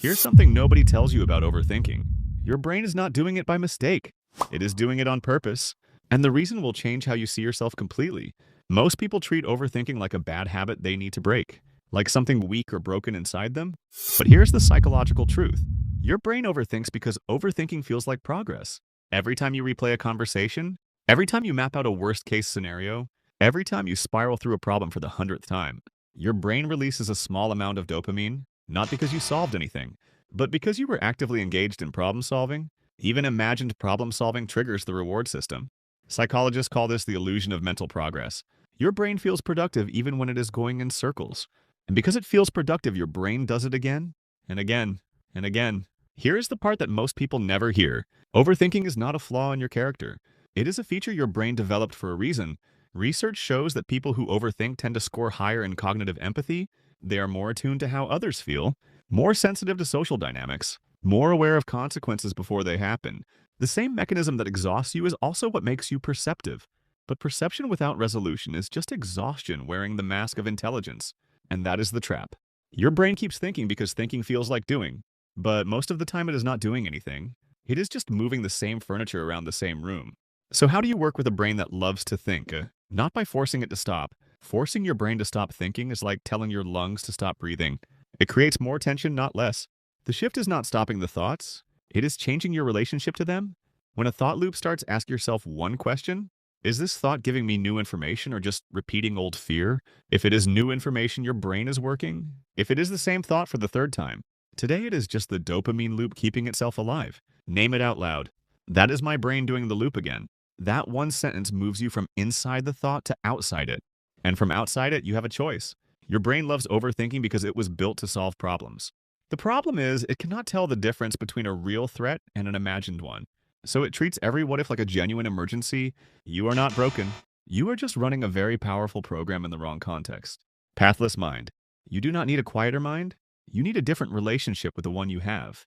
Here's something nobody tells you about overthinking. Your brain is not doing it by mistake. It is doing it on purpose. And the reason will change how you see yourself completely. Most people treat overthinking like a bad habit they need to break, like something weak or broken inside them. But here's the psychological truth. Your brain overthinks because overthinking feels like progress. Every time you replay a conversation, every time you map out a worst-case scenario, every time you spiral through a problem for the 100th time, your brain releases a small amount of dopamine, not because you solved anything, but because you were actively engaged in problem solving. Even imagined problem solving triggers the reward system. Psychologists call this the illusion of mental progress. Your brain feels productive even when it is going in circles. And because it feels productive, your brain does it again and again and again. Here is the part that most people never hear. Overthinking is not a flaw in your character. It is a feature your brain developed for a reason. Research shows that people who overthink tend to score higher in cognitive empathy. They are more attuned to how others feel, more sensitive to social dynamics, more aware of consequences before they happen. The same mechanism that exhausts you is also what makes you perceptive. But perception without resolution is just exhaustion wearing the mask of intelligence. And that is the trap. Your brain keeps thinking because thinking feels like doing. But most of the time it is not doing anything. It is just moving the same furniture around the same room. So how do you work with a brain that loves to think? Not by forcing it to stop. Forcing your brain to stop thinking is like telling your lungs to stop breathing. It creates more tension, not less. The shift is not stopping the thoughts. It is changing your relationship to them. When a thought loop starts, ask yourself one question. Is this thought giving me new information or just repeating old fear? If it is new information, your brain is working. If it is the same thought for the third time, today it is just the dopamine loop keeping itself alive. Name it out loud. That is my brain doing the loop again. That one sentence moves you from inside the thought to outside it. And from outside it, you have a choice. Your brain loves overthinking because it was built to solve problems. The problem is, it cannot tell the difference between a real threat and an imagined one. So it treats every what if like a genuine emergency. You are not broken. You are just running a very powerful program in the wrong context. Pathless mind. You do not need a quieter mind. You need a different relationship with the one you have.